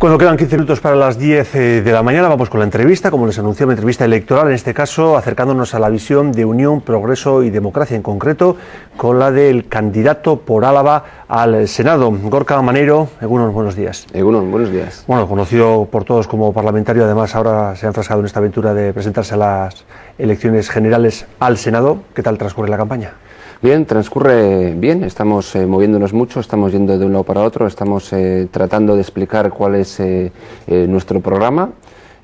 Cuando quedan 15 minutos para las 10 de la mañana, vamos con la entrevista, como les anuncié, una entrevista electoral, en este caso acercándonos a la visión de Unión, Progreso y Democracia, en concreto con la del candidato por Álava al Senado, Gorka Maneiro. Egunon, buenos días. Egunon, buenos días. Bueno, conocido por todos como parlamentario, además ahora se ha enfrascado en esta aventura de presentarse a las elecciones generales al Senado. ¿Qué tal transcurre la campaña? Bien, transcurre bien, estamos moviéndonos mucho, estamos yendo de un lado para otro, estamos tratando de explicar cuál es nuestro programa,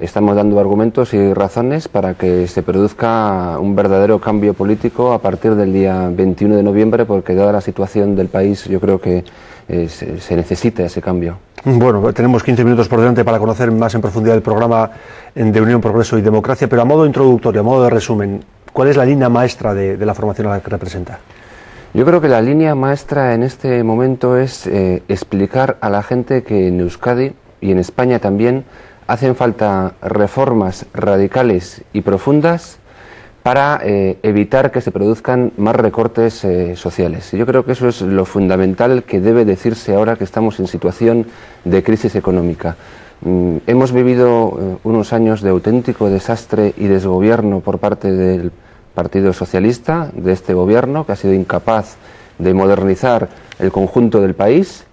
estamos dando argumentos y razones para que se produzca un verdadero cambio político a partir del día 21 de noviembre, porque dada la situación del país yo creo que se necesita ese cambio. Bueno, tenemos 15 minutos por delante para conocer más en profundidad el programa de Unión, Progreso y Democracia, pero a modo introductorio, a modo de resumen, ¿cuál es la línea maestra de la formación a la que representa? Yo creo que la línea maestra en este momento es explicar a la gente que en Euskadi y en España también hacen falta reformas radicales y profundas para evitar que se produzcan más recortes sociales. Yo creo que eso es lo fundamental que debe decirse ahora que estamos en situación de crisis económica. Hemos vivido unos años de auténtico desastre y desgobierno por parte del Partido Socialista, de este gobierno, que ha sido incapaz de modernizar el conjunto del país,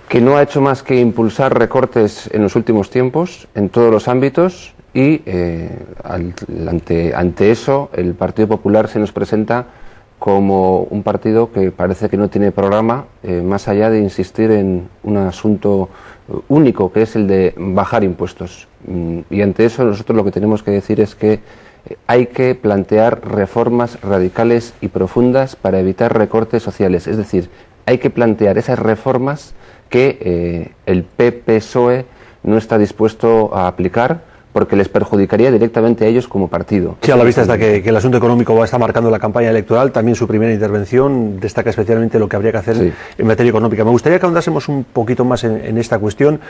que no ha hecho más que impulsar recortes en los últimos tiempos, en todos los ámbitos, y ante eso el Partido Popular se nos presenta como un partido que parece que no tiene programa, más allá de insistir en un asunto único, que es el de bajar impuestos. Y ante eso nosotros lo que tenemos que decir es que hay que plantear reformas radicales y profundas para evitar recortes sociales. Es decir, hay que plantear esas reformas que el PP-PSOE no está dispuesto a aplicar, porque les perjudicaría directamente a ellos como partido. Sí, a la vista está que el asunto económico está marcando la campaña electoral. También su primera intervención destaca especialmente lo que habría que hacer en materia económica. Me gustaría que ahondásemos un poquito más en esta cuestión.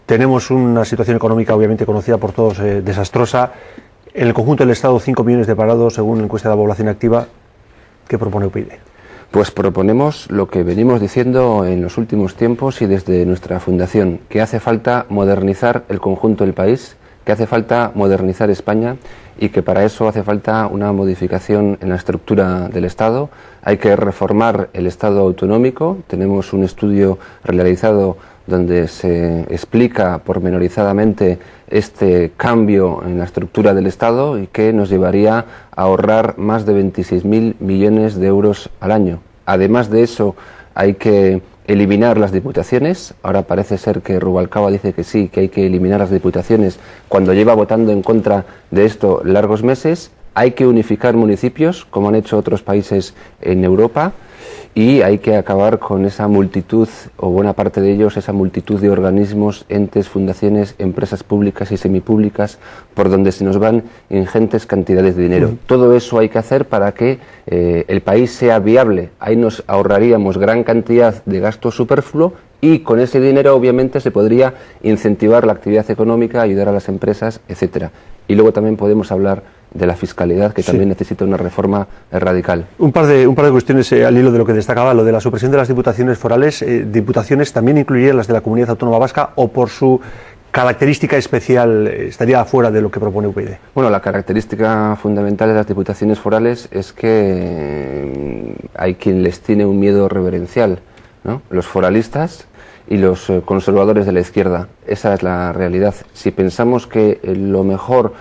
Tenemos una situación económica obviamente conocida por todos desastrosa. En el conjunto del Estado, 5 millones de parados, según la encuesta de la población activa. ¿Qué propone UPyD? Pues proponemos lo que venimos diciendo en los últimos tiempos y desde nuestra fundación, que hace falta modernizar el conjunto del país, que hace falta modernizar España y que para eso hace falta una modificación en la estructura del Estado. Hay que reformar el Estado autonómico. Tenemos un estudio realizado donde se explica pormenorizadamente este cambio en la estructura del Estado y que nos llevaría a ahorrar más de 26.000 millones de euros al año. Además de eso, hay que eliminar las diputaciones. Ahora parece ser que Rubalcaba dice que sí, que hay que eliminar las diputaciones cuando lleva votando en contra de esto largos meses. Hay que unificar municipios, como han hecho otros países en Europa, y hay que acabar con esa multitud, o buena parte de ellos, esa multitud de organismos, entes, fundaciones, empresas públicas y semipúblicas, por donde se nos van ingentes cantidades de dinero. Todo eso hay que hacer para que el país sea viable. Ahí nos ahorraríamos gran cantidad de gasto superfluo y con ese dinero obviamente se podría incentivar la actividad económica, ayudar a las empresas, etcétera. Y luego también podemos hablar de la fiscalidad, que también necesita una reforma radical. Un par de cuestiones al hilo de lo que destacaba, lo de la supresión de las diputaciones forales. ¿Diputaciones también incluirían las de la Comunidad Autónoma Vasca o por su característica especial estaría fuera de lo que propone UPyD? Bueno, la característica fundamental de las diputaciones forales es que hay quien les tiene un miedo reverencial, ¿no? Los foralistas y los conservadores de la izquierda. Esa es la realidad. Si pensamos que lo mejor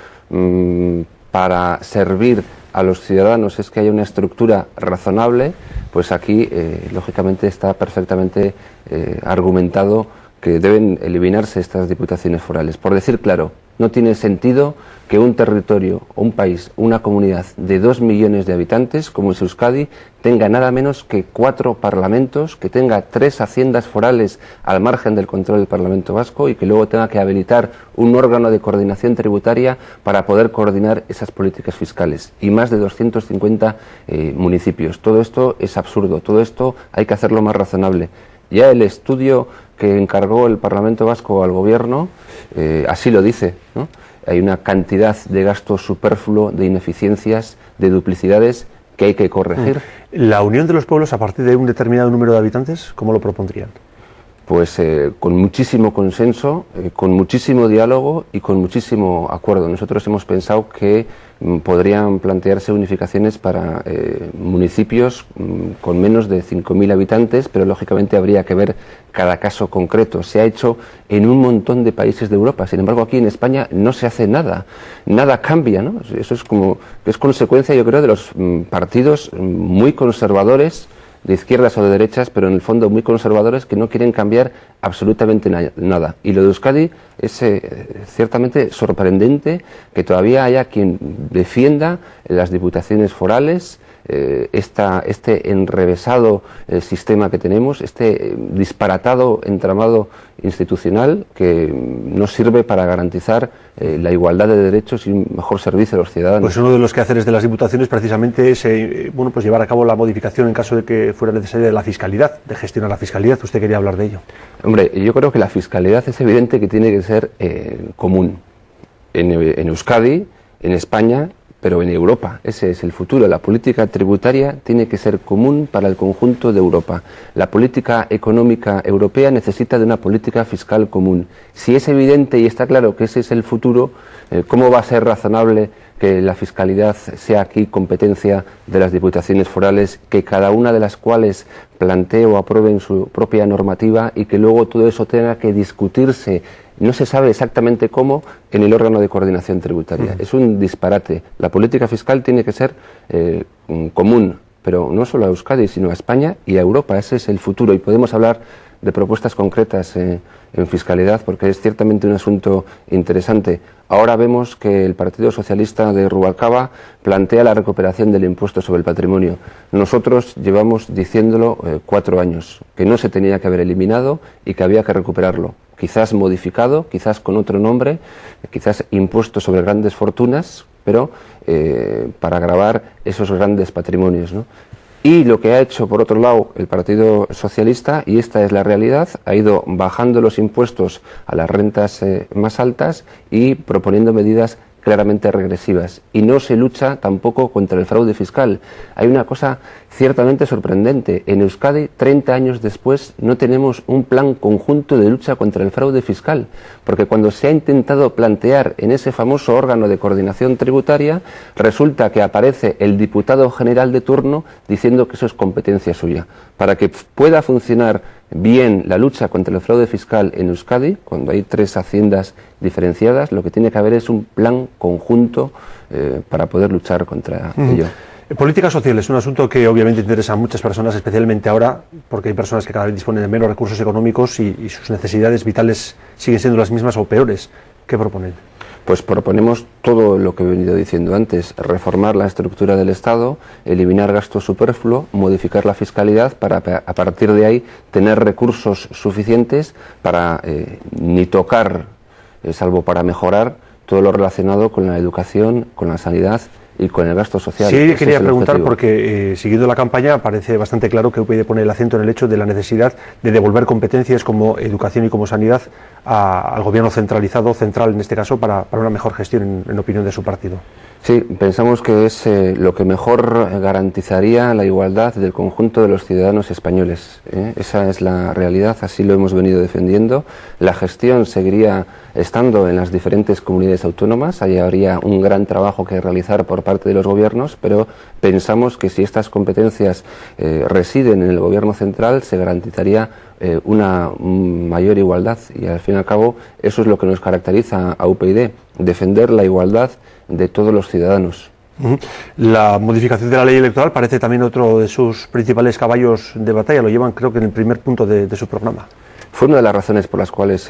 para servir a los ciudadanos es que haya una estructura razonable, pues aquí lógicamente está perfectamente argumentado que deben eliminarse estas diputaciones forales. Por decir claro, no tiene sentido que un territorio, o un país, una comunidad de 2 millones de habitantes, como es Euskadi, tenga nada menos que 4 parlamentos, que tenga 3 haciendas forales al margen del control del Parlamento Vasco y que luego tenga que habilitar un órgano de coordinación tributaria para poder coordinar esas políticas fiscales. Y más de 250 municipios. Todo esto es absurdo, todo esto hay que hacerlo más razonable. Ya el estudio que encargó el Parlamento Vasco al Gobierno así lo dice, ¿no? Hay una cantidad de gasto superfluo, de ineficiencias, de duplicidades que hay que corregir. ¿La unión de los pueblos a partir de un determinado número de habitantes, cómo lo propondrían? pues con muchísimo consenso, con muchísimo diálogo y con muchísimo acuerdo. Nosotros hemos pensado que podrían plantearse unificaciones para municipios con menos de 5.000 habitantes, pero lógicamente habría que ver cada caso concreto. Se ha hecho en un montón de países de Europa, sin embargo aquí en España no se hace nada, nada cambia, ¿no? Eso es consecuencia, yo creo, de los partidos muy conservadores, de izquierdas o de derechas, pero en el fondo muy conservadores, que no quieren cambiar absolutamente nada. Y lo de Euskadi es ciertamente sorprendente que todavía haya quien defienda las diputaciones forales, este enrevesado sistema que tenemos, este disparatado entramado institucional que no sirve para garantizar la igualdad de derechos y un mejor servicio a los ciudadanos. Pues uno de los quehaceres de las diputaciones precisamente es pues llevar a cabo la modificación en caso de que fuera necesaria de la fiscalidad, de gestionar la fiscalidad. Usted quería hablar de ello. Hombre, yo creo que la fiscalidad es evidente que tiene que ser común en Euskadi, en España, pero en Europa. Ese es el futuro. La política tributaria tiene que ser común para el conjunto de Europa. La política económica europea necesita de una política fiscal común. Si es evidente y está claro que ese es el futuro, ¿cómo va a ser razonable que la fiscalidad sea aquí competencia de las diputaciones forales, que cada una de las cuales plantee o apruebe en su propia normativa y que luego todo eso tenga que discutirse, no se sabe exactamente cómo, en el órgano de coordinación tributaria? Es un disparate. La política fiscal tiene que ser común, pero no solo a Euskadi, sino a España y a Europa. Ese es el futuro y podemos hablar de propuestas concretas en fiscalidad, porque es ciertamente un asunto interesante. Ahora vemos que el Partido Socialista de Rubalcaba plantea la recuperación del impuesto sobre el patrimonio. Nosotros llevamos diciéndolo 4 años, que no se tenía que haber eliminado y que había que recuperarlo. Quizás modificado, quizás con otro nombre, quizás impuesto sobre grandes fortunas, pero para gravar esos grandes patrimonios, ¿no? Y lo que ha hecho, por otro lado, el Partido Socialista, y esta es la realidad, ha ido bajando los impuestos a las rentas más altas y proponiendo medidas claramente regresivas. Y no se lucha tampoco contra el fraude fiscal. Hay una cosa ciertamente sorprendente. En Euskadi, 30 años después, no tenemos un plan conjunto de lucha contra el fraude fiscal, porque cuando se ha intentado plantear en ese famoso órgano de coordinación tributaria, resulta que aparece el diputado general de turno diciendo que eso es competencia suya. Para que pueda funcionar bien la lucha contra el fraude fiscal en Euskadi, cuando hay 3 haciendas diferenciadas, lo que tiene que haber es un plan conjunto para poder luchar contra ello. Política social es un asunto que obviamente interesa a muchas personas, especialmente ahora, porque hay personas que cada vez disponen de menos recursos económicos y sus necesidades vitales siguen siendo las mismas o peores. ¿Qué proponen? Pues proponemos todo lo que he venido diciendo antes: reformar la estructura del Estado, eliminar gasto superfluo, modificar la fiscalidad para a partir de ahí tener recursos suficientes para ni tocar, salvo para mejorar, todo lo relacionado con la educación, con la sanidad y con el gasto social. Sí, quería preguntar porque siguiendo la campaña parece bastante claro que UPyD pone el acento en el hecho de la necesidad de devolver competencias como educación y como sanidad al gobierno central en este caso, para una mejor gestión en opinión de su partido. Sí, pensamos que es lo que mejor garantizaría la igualdad del conjunto de los ciudadanos españoles. Esa es la realidad, así lo hemos venido defendiendo. La gestión seguiría estando en las diferentes comunidades autónomas, ahí habría un gran trabajo que realizar por parte de los gobiernos, pero pensamos que si estas competencias residen en el gobierno central, se garantizaría una mayor igualdad, y al fin y al cabo eso es lo que nos caracteriza a UPyD, defender la igualdad de todos los ciudadanos. La modificación de la ley electoral parece también otro de sus principales caballos de batalla, lo llevan creo que en el primer punto de su programa. Fue una de las razones por las cuales